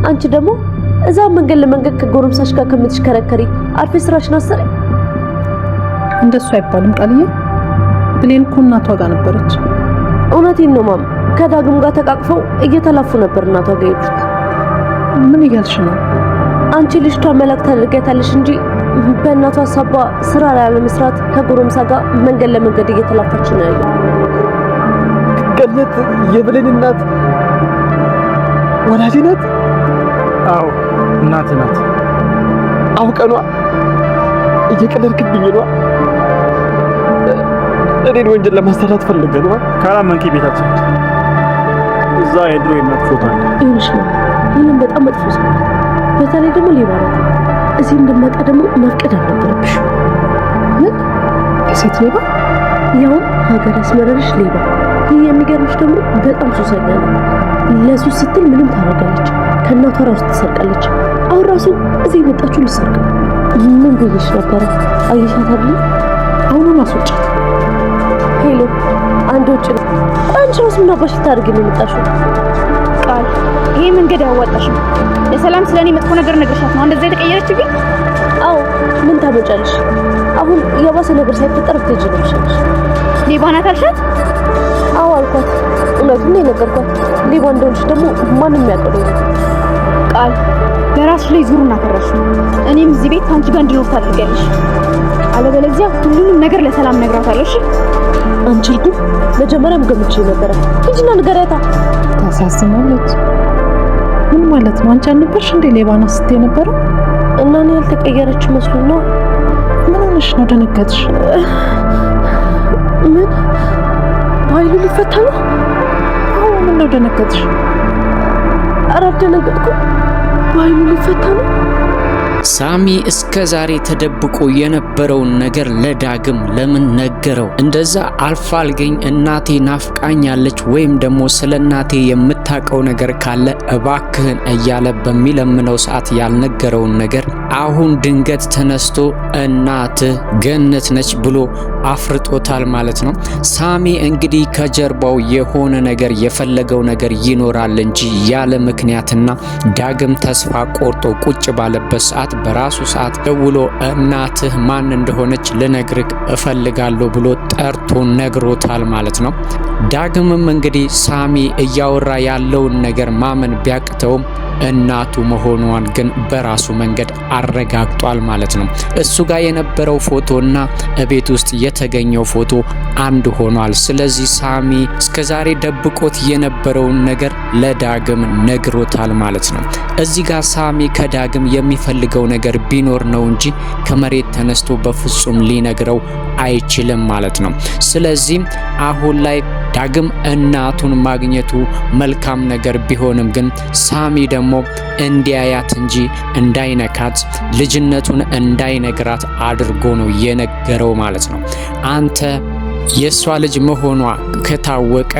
አንቺ ደግሞ እዛ መንገድ ለመንገድ ከጎረምሳሽ ጋር ከምትሽከረከሪ አርፌ ስራሽን አሰሪ። እንደሱ አይባልም ቃልዬ። ብሌን እኮ እናቷ ጋር ነበረች። እውነቴን ነው ማም። ከዳግም ጋር ተቃቅፈው እየተላፉ ነበር እናቷ ጋር የሄዱት። ምን እያልሽ ነው? አንቺ ልጅቷ መላክ ታደርጊያታለሽ እንጂ በእናቷ ሀሳቧ ስራ ላይ ለመስራት ከጎረምሳ ጋር መንገድ ለመንገድ እየተላፋች ነው ያለው። ገነት የብሌን እናት ወላጅ ናት? አዎ እናት ናት። አውቀኗ እየቀለድክብኝ ነው። እኔን ወንጀል ለማሰራት ፈልገህ ነው? ካላመንክ ቤታችን እዛ የድሮ የእናት ፎቶ አለ። ይኸውልሽ ነው ይሄን በጣም መጥፎ ሰው ናት። በተለይ ደግሞ ሌባ ናት። እዚህ እንደመጣ ደግሞ መፍቀድ አልነበረብሽ። ምን ሴት ሌባ? ያው ሀገር ያስመረረሽ ሌባ። ይሄ የሚገርምሽ ደግሞ በጣም ሱሰኛ ነው። ለሱ ስትል ምንም ታደርጋለች። ከእናቷ ራሱ ትሰርቃለች። አሁን ራሱ እዚህ የመጣችው ልትሰርቅ ነው። ምን ብዬሽ ነበረ? አየሻት አይደል? አሁኑን አስወጫት። ሄሎ አንድ ውጭ ነው። አንቺ ራሱ ምን አባሽ ልታደርጊ ነው የመጣሽው? ቃል ይሄ መንገድ አያዋጣሽም። ለሰላም ስለኔ መጥፎ ነገር ነግረሻት ነው እንደዛ የተቀየረችብኝ? አዎ ምን ታመጫለሽ? አሁን የባሰ ነገር ሳይፈጠር ብትሄጂ ነው የሚሻልሽ። ሌባ ናት አልሻት? አዎ አልኳት። እውነቱን ነው የነገርኳት። ሌባ እንደሆንሽ ደግሞ ማንም ያውቀው ነው። ቃል ለራስሽ ላይ ዙሩና ፈረሽ። እኔም እዚህ ቤት ካንቺ ጋር እንድኖር ታድርጊያለሽ። አለበለዚያ ሁሉንም ነገር ለሰላም ነግራታለሁ። እሺ? አንቺ ልጅ መጀመሪያም ገምቼ ነበረ። ሂጂና ንገሪያታ። ታሳዝናለች። ምን ማለት ነው? አንቺ አልነበርሽ እንዴ ሌባ ናት ስትይ ነበረው? እና እኔ ያልተቀየረች መስሎኝ ነው። ምን ሆነሽ ነው? ደነገጥሽ? ምን ባይሉ ሊፈታ ነው? አዎ ምን ነው ደነገጥሽ? ኧረ አልደነገጥኩም። ባይሉ ሊፈታ ነው። ሳሚ እስከ ዛሬ ተደብቆ የነበረውን ነገር ለዳግም ለምን ነገረው? እንደዛ አልፋልገኝ እናቴ ናፍቃኛለች ወይም ደግሞ ስለ እናቴ የምታውቀው ነገር ካለ እባክህን እያለ በሚለምነው ሰዓት ያልነገረውን ነገር አሁን ድንገት ተነስቶ እናትህ ገነት ነች ብሎ አፍርጦታል ማለት ነው። ሳሚ እንግዲህ ከጀርባው የሆነ ነገር የፈለገው ነገር ይኖራል እንጂ ያለ ምክንያትና ዳግም ተስፋ ቆርጦ ቁጭ ባለበት ሰዓት በራሱ ሰዓት ደውሎ እናትህ ማን እንደሆነች ልነግርህ እፈልጋለሁ ብሎ ጠርቶ ነግሮታል ማለት ነው። ዳግምም እንግዲህ ሳሚ እያወራ ያለውን ነገር ማመን ቢያቅተውም እናቱ መሆኗን ግን በራሱ መንገድ አረጋግጧል ማለት ነው። እሱ ጋር የነበረው ፎቶና እቤት ውስጥ የተገኘው ፎቶ አንድ ሆኗል። ስለዚህ ሳሚ እስከዛሬ ደብቆት የነበረውን ነገር ለዳግም ነግሮታል ማለት ነው። እዚህ ጋር ሳሚ ከዳግም የሚፈልገው ነገር ቢኖር ነው እንጂ ከመሬት ተነስቶ በፍጹም ሊነግረው አይችልም ማለት ነው። ስለዚህ አሁን ላይ ዳግም እናቱን ማግኘቱ መልካም ነገር ቢሆንም ግን ሳሚ ደግሞ እንዲያያት እንጂ እንዳይነካት ልጅነቱን እንዳይነግራት አድርጎ ነው የነገረው ማለት ነው። አንተ የሷ ልጅ መሆኗ ከታወቀ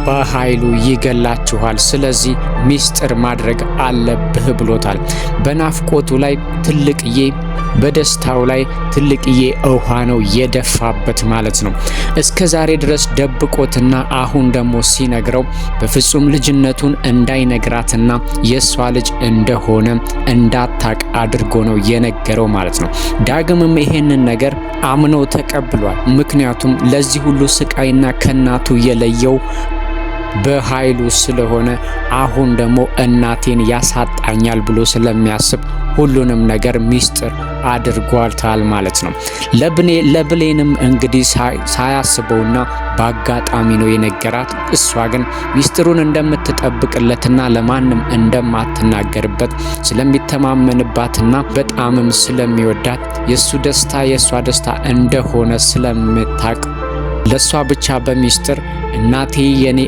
በኃይሉ ይገላችኋል። ስለዚህ ሚስጥር ማድረግ አለብህ ብሎታል። በናፍቆቱ ላይ ትልቅዬ በደስታው ላይ ትልቅዬ ውሃ ነው የደፋበት ማለት ነው። እስከ ዛሬ ድረስ ደብቆትና አሁን ደግሞ ሲነግረው በፍጹም ልጅነቱን እንዳይነግራትና የሷ ልጅ እንደሆነ እንዳታቅ አድርጎ ነው የነገረው ማለት ነው። ዳግምም ይሄንን ነገር አምኖ ተቀብሏል። ምክንያቱም ለዚህ ሁሉ ስቃይና ከናቱ የለየው በኃይሉ ስለሆነ አሁን ደግሞ እናቴን ያሳጣኛል ብሎ ስለሚያስብ ሁሉንም ነገር ሚስጥር አድርጓታል ማለት ነው። ለብሌንም እንግዲህ ሳያስበውና በአጋጣሚ ነው የነገራት። እሷ ግን ሚስጥሩን እንደምትጠብቅለትና ለማንም እንደማትናገርበት ስለሚተማመንባትና በጣምም ስለሚወዳት የሱ ደስታ የሷ ደስታ እንደሆነ ስለምታቅ ለሷ ብቻ በሚስጥር እናቴ የኔ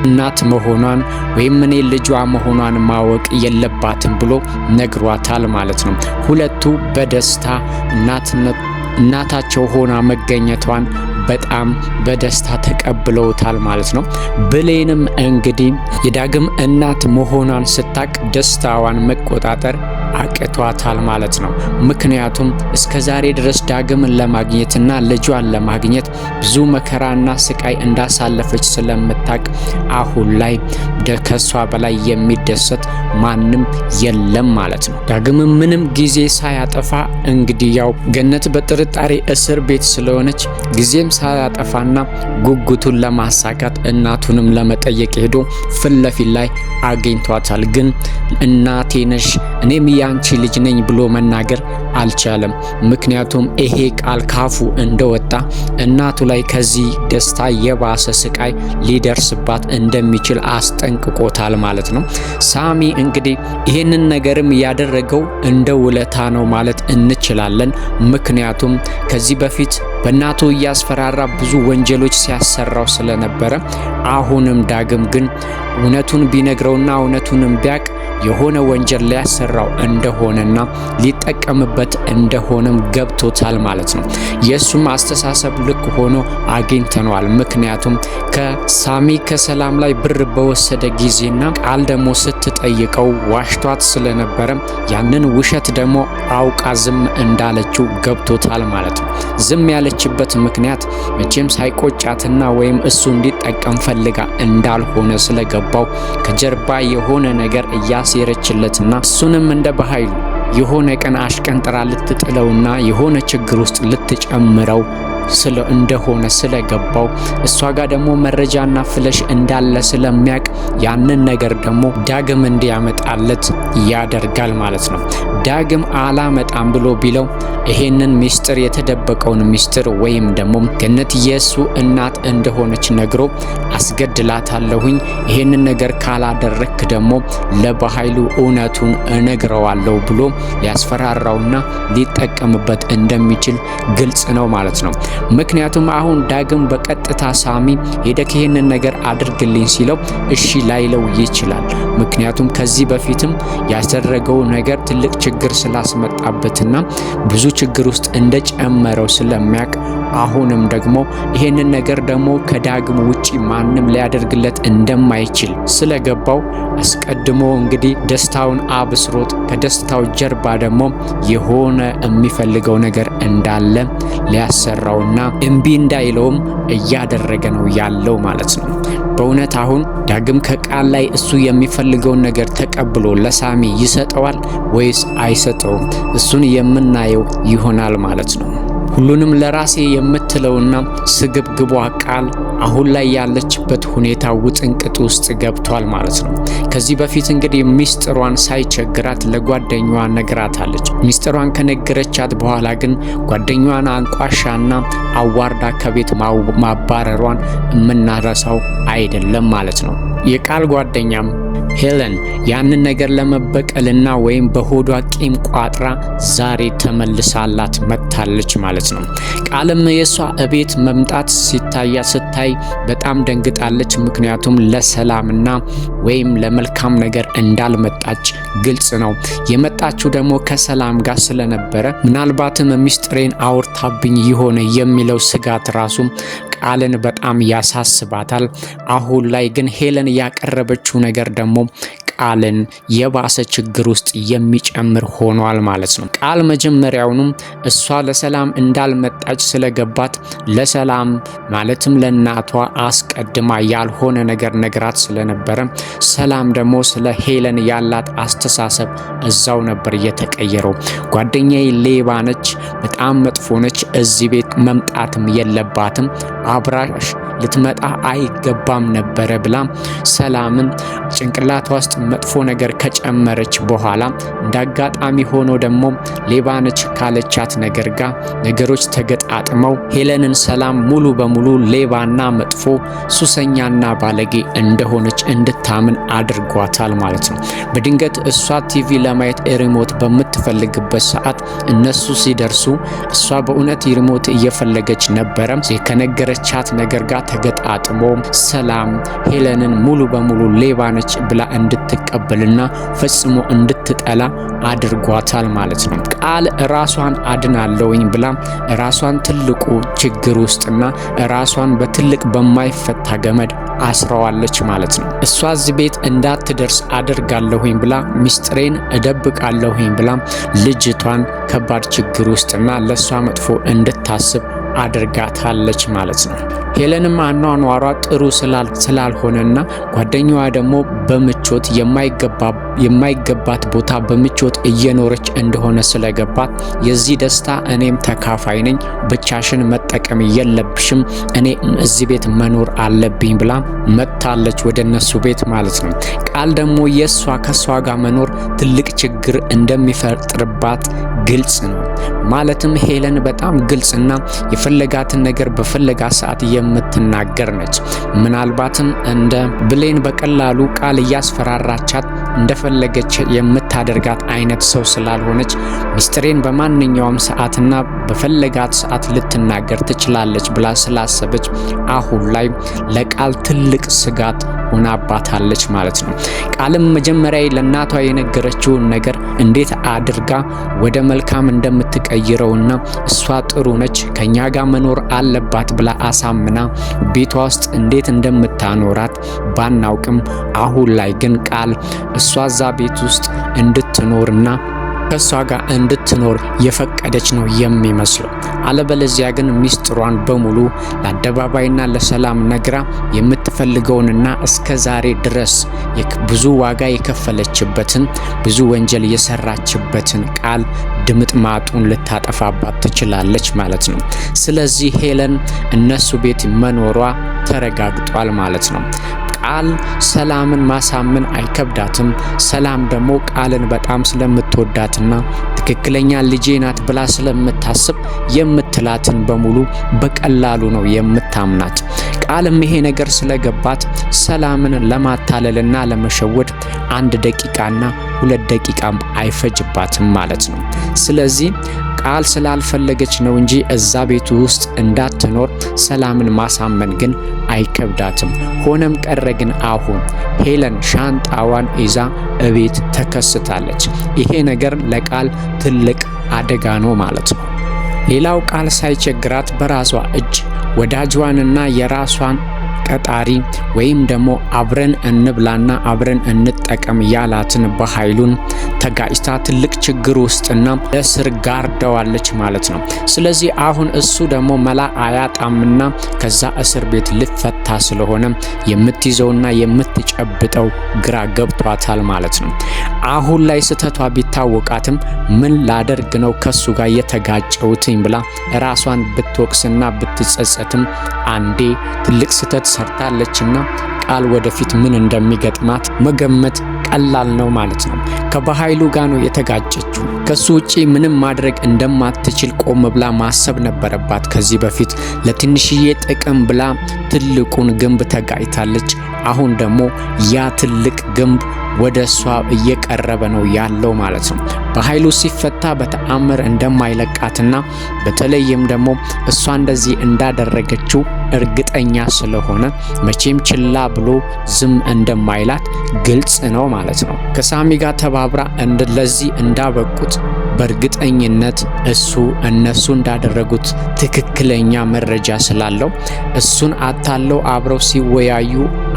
እናት መሆኗን ወይም እኔ ልጇ መሆኗን ማወቅ የለባትም ብሎ ነግሯታል ማለት ነው። ሁለቱ በደስታ እናታቸው ሆና መገኘቷን በጣም በደስታ ተቀብለውታል ማለት ነው። ብሌንም እንግዲህ የዳግም እናት መሆኗን ስታቅ ደስታዋን መቆጣጠር አቅቷታል ማለት ነው። ምክንያቱም እስከዛሬ ድረስ ዳግምን ለማግኘትና ልጇን ለማግኘት ብዙ መከራና ስቃይ እንዳሳለፈች ስለምታውቅ አሁን ላይ ከሷ በላይ የሚደሰት ማንም የለም ማለት ነው። ዳግም ምንም ጊዜ ሳያጠፋ እንግዲህ ያው ገነት በጥርጣሬ እስር ቤት ስለሆነች ጊዜም ሳያጠፋና ጉጉቱን ለማሳካት እናቱንም ለመጠየቅ ሄዶ ፊት ለፊት ላይ አግኝቷታል። ግን እናቴ ነሽ እኔም ያንቺ ልጅ ነኝ ብሎ መናገር አልቻለም። ምክንያቱም ይሄ ቃል ካፉ እንደወጣ እናቱ ላይ ከዚህ ደስታ የባሰ ስቃይ ሊደርስባት እንደሚችል አስጠንቅቆታል ማለት ነው። ሳሚ እንግዲህ ይህንን ነገርም ያደረገው እንደ ውለታ ነው ማለት እንችላለን። ምክንያቱም ከዚህ በፊት በእናቱ እያስፈራራ ብዙ ወንጀሎች ሲያሰራው ስለነበረ አሁንም ዳግም ግን እውነቱን ቢነግረውና እውነቱንም ቢያቅ የሆነ ወንጀል ሊያሰራው እንደሆነና ሊጠቀምበት እንደሆነም ገብቶታል ማለት ነው። የሱም አስተሳሰብ ልክ ሆኖ አግኝተነዋል። ምክንያቱም ከሳሚ ከሰላም ላይ ብር በወሰደ ጊዜና ቃል ደግሞ ስትጠይቀው ዋሽቷት ስለነበረ ያንን ውሸት ደግሞ አውቃ ዝም እንዳለችው ገብቶታል ማለት ነው። ዝም ያለችበት ምክንያት መቼም ሳይቆጫትና ወይም እሱ እንዲጠቀም ፈልጋ እንዳልሆነ ስለገባው ከጀርባ የሆነ ነገር እያሴረችለትና እሱንም እንደ በኃይሉ የሆነ ቀን አሽቀንጥራ ልትጥለውና የሆነ ችግር ውስጥ ልትጨምረው እንደሆነ ስለገባው እሷ ጋር ደግሞ መረጃና ፍለሽ እንዳለ ስለሚያቅ ያንን ነገር ደግሞ ዳግም እንዲያመጣለት ያደርጋል ማለት ነው። ዳግም አላመጣም ብሎ ቢለው ይሄንን ሚስጥር የተደበቀውን ሚስጥር ወይም ደግሞ ገነት የሱ እናት እንደሆነች ነግሮ አስገድላታለሁኝ ይሄንን ነገር ካላደረክ ደግሞ ለበኃይሉ እውነቱን እነግረዋለሁ ብሎ ሊያስፈራራውና ሊጠቀምበት እንደሚችል ግልጽ ነው ማለት ነው። ምክንያቱም አሁን ዳግም በቀጥታ ሳሚ ሄደክ ይሄንን ነገር አድርግልኝ ሲለው እሺ ላይለው ይችላል። ምክንያቱም ከዚህ በፊትም ያደረገው ነገር ትልቅ ችግር ስላስመጣበትና ብዙ ችግር ውስጥ እንደጨመረው ስለሚያውቅ አሁንም ደግሞ ይሄንን ነገር ደግሞ ከዳግም ውጪ ማንም ሊያደርግለት እንደማይችል ስለገባው አስቀድሞ እንግዲህ ደስታውን አብስሮት ከደስታው ጀርባ ደግሞ የሆነ የሚፈልገው ነገር እንዳለ ሊያሰራውና እምቢ እንዳይለውም እያደረገ ነው ያለው ማለት ነው። በእውነት አሁን ዳግም ከቃል ላይ እሱ የሚፈልገውን ነገር ተቀብሎ ለሳሚ ይሰጠዋል ወይስ አይሰጠውም? እሱን የምናየው ይሆናል ማለት ነው። ሁሉንም ለራሴ የምትለውና ስግብግቧ ቃል አሁን ላይ ያለችበት ሁኔታ ውጥንቅጥ ውስጥ ገብቷል ማለት ነው። ከዚህ በፊት እንግዲህ ሚስጥሯን ሳይቸግራት ለጓደኛዋ ነግራታለች። ሚስጥሯን ከነገረቻት በኋላ ግን ጓደኛዋን አንቋሻና አዋርዳ ከቤት ማባረሯን የምናረሳው አይደለም ማለት ነው። የቃል ጓደኛም ሄለን ያንን ነገር ለመበቀልና ወይም በሆዷ ቂም ቋጥራ ዛሬ ተመልሳላት መጥታለች ማለት ነው። ቃልም የሷ እቤት መምጣት ስታይ በጣም ደንግጣለች። ምክንያቱም ለሰላምና ወይም ለመልካም ነገር እንዳልመጣች ግልጽ ነው። የመጣችው ደግሞ ከሰላም ጋር ስለነበረ ምናልባትም ሚስጥሬን አውርታብኝ ይሆነ የሚለው ስጋት ራሱ ቃልን በጣም ያሳስባታል። አሁን ላይ ግን ሄለን ያቀረበችው ነገር ደግሞ ቃልን የባሰ ችግር ውስጥ የሚጨምር ሆኗል ማለት ነው። ቃል መጀመሪያውንም እሷ ለሰላም እንዳልመጣች ስለገባት ለሰላም ማለትም ለእናቷ አስቀድማ ያልሆነ ነገር ነግራት ስለነበረ ሰላም ደግሞ ስለ ሄለን ያላት አስተሳሰብ እዛው ነበር የተቀየረው። ጓደኛዬ ሌባ ነች፣ በጣም መጥፎ ነች፣ እዚህ ቤት መምጣትም የለባትም፣ አብራሽ ልትመጣ አይገባም ነበረ ብላ ሰላምን ጭንቅላቷ ውስጥ መጥፎ ነገር ከጨመረች በኋላ እንዳጋጣሚ ሆኖ ደግሞ ሌባ ነች ካለቻት ነገር ጋር ነገሮች ተገጣጥመው ሄለንን ሰላም ሙሉ በሙሉ ሌባና መጥፎ ሱሰኛና ባለጌ እንደሆነች እንድታምን አድርጓታል ማለት ነው። በድንገት እሷ ቲቪ ለማየት ሪሞት በምትፈልግበት ሰዓት እነሱ ሲደርሱ እሷ በእውነት ሪሞት እየፈለገች ነበረ። ከነገረቻት ነገር ጋር ተገጣጥሞ ሰላም ሄለንን ሙሉ በሙሉ ሌባ ነች ብላ እንድትቀበልና ፈጽሞ እንድትጠላ አድርጓታል ማለት ነው። ቃል ራሷን አድናለሁኝ ብላ ራሷን ትልቁ ችግር ውስጥና ራሷን በትልቅ በማይፈታ ገመድ አስረዋለች ማለት ነው። እሷ እዚህ ቤት እንዳትደርስ አደርጋለሁኝ ብላ ሚስጥሬን እደብቃለሁኝ ብላ ልጅቷን ከባድ ችግር ውስጥና ለሷ መጥፎ እንድታስብ አድርጋታለች ማለት ነው። ሄለንም አኗኗሯ ጥሩ ስላልሆነና ጓደኛዋ ደግሞ በምቾት የማይገባት ቦታ በምቾት እየኖረች እንደሆነ ስለገባት የዚህ ደስታ እኔም ተካፋይ ነኝ፣ ብቻሽን መጠቀም የለብሽም፣ እኔ እዚህ ቤት መኖር አለብኝ ብላ መጥታለች ወደ እነሱ ቤት ማለት ነው። ቃል ደግሞ ከሷ ጋር መኖር ትልቅ ችግር እንደሚፈጥርባት ግልጽ ነው። ማለትም ሄለን በጣም ግልጽና የፈለጋትን ነገር በፈለጋት ሰዓት የምትናገር ነች። ምናልባትም እንደ ብሌን በቀላሉ ቃል እያስፈራራቻት እንደፈለገች የምታደርጋት አይነት ሰው ስላልሆነች ሚስጥሬን በማንኛውም ሰዓትና በፈለጋት ሰዓት ልትናገር ትችላለች ብላ ስላሰበች አሁን ላይ ለቃል ትልቅ ስጋት ሆናባታለች ማለት ነው። ቃልም መጀመሪያ ለእናቷ የነገረችውን ነገር እንዴት አድርጋ ወደ መልካም እንደምትቀይረውና እሷ ጥሩ ነች ከኛ ጋር መኖር አለባት ብላ አሳምና ቤቷ ውስጥ እንዴት እንደምታኖራት ባናውቅም አሁን ላይ ግን ቃል እሷ እዛ ቤት ውስጥ እንድትኖርና ከሷ ጋር እንድትኖር የፈቀደች ነው የሚመስለው። አለበለዚያ ግን ሚስጥሯን በሙሉ ለአደባባይና ለሰላም ነግራ የምትፈልገውንና እስከ ዛሬ ድረስ ብዙ ዋጋ የከፈለችበትን ብዙ ወንጀል የሰራችበትን ቃል ድምጥማጡን ልታጠፋባት ትችላለች ማለት ነው። ስለዚህ ሄለን እነሱ ቤት መኖሯ ተረጋግጧል ማለት ነው። ቃል ሰላምን ማሳመን አይከብዳትም። ሰላም ደግሞ ቃልን በጣም ስለምትወዳትና ትክክለኛ ልጄ ናት ብላ ስለምታስብ የምትላትን በሙሉ በቀላሉ ነው የምታምናት። ቃልም ይሄ ነገር ስለገባት ሰላምን ለማታለልና ለመሸወድ 1 ደቂቃና 2 ደቂቃም አይፈጅባትም ማለት ነው። ስለዚህ ቃል ስላልፈለገች ነው እንጂ እዛ ቤቱ ውስጥ እንዳትኖር ሰላምን ማሳመን ግን አይከብዳትም። ሆነም ቀረ ግን አሁን ሄለን ሻንጣዋን ይዛ እቤት ተከስታለች። ይሄ ነገር ለቃል ትልቅ አደጋ ነው ማለት ነው። ሌላው ቃል ሳይቸግራት በራሷ እጅ ወዳጇንና የራሷን ቀጣሪ ወይም ደግሞ አብረን እንብላና አብረን እንጠቀም ያላትን በኃይሉን ተጋጭታ ትልቅ ችግር ውስጥና ለእስር ጋርደዋለች ማለት ነው። ስለዚህ አሁን እሱ ደግሞ መላ አያጣምና ከዛ እስር ቤት ልፈታ ስለሆነ የምትይዘውና የምትጨብጠው ግራ ገብቷታል ማለት ነው። አሁን ላይ ስተቷ ቢታወቃትም ምን ላደርግ ነው ከሱ ጋር የተጋጨውትኝ ብላ ራሷን ብትወቅስና ብትጸጸትም አንዴ ትልቅ ስተት ሰርታለችና ቃል ወደፊት ምን እንደሚገጥማት መገመት ቀላል ነው ማለት ነው። ከበኃይሉ ጋር ነው የተጋጨችው። ከሱ ውጪ ምንም ማድረግ እንደማትችል ቆም ብላ ማሰብ ነበረባት። ከዚህ በፊት ለትንሽዬ ጥቅም ብላ ትልቁን ግንብ ተጋጭታለች። አሁን ደግሞ ያ ትልቅ ግንብ ወደ እሷ እየቀረበ ነው ያለው ማለት ነው። በኃይሉ ሲፈታ በተአምር እንደማይለቃትና በተለይም ደግሞ እሷ እንደዚህ እንዳደረገችው እርግጠኛ ስለሆነ መቼም ችላ ብሎ ዝም እንደማይላት ግልጽ ነው ማለት ነው። ከሳሚ ጋር ተባብራ ለዚህ እንዳበቁት በእርግጠኝነት እነሱ እንዳደረጉት ትክክለኛ መረጃ ስላለው እሱን አታለው አብረው ሲወያዩ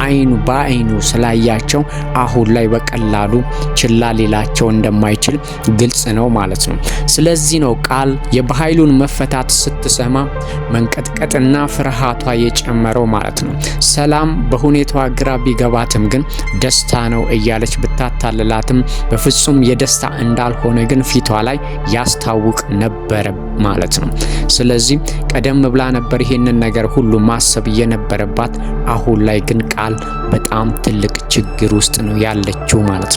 አይኑ በአይኑ ስላያቸው አሁን ላይ በቀላሉ ችላ ሊላቸው እንደማይችል ግልጽ ነው ማለት ነው። ስለዚህ ነው ቃል የበኃይሉን መፈታት ስትሰማ መንቀጥቀጥና ፍርሃቷ የጨመረው ማለት ነው። ሰላም በሁኔታዋ ግራ ቢገባትም ግን ደስታ ነው እያለች ብታታልላትም በፍጹም የደስታ እንዳልሆነ ግን ፊቷ ላይ ያስታውቅ ነበር ማለት ነው። ስለዚህ ቀደም ብላ ነበር ይሄንን ነገር ሁሉ ማሰብ የነበረባት። አሁን ላይ ግን ቃል በጣም ትልቅ ችግር ውስጥ ነው ያለችው ማለት ነው።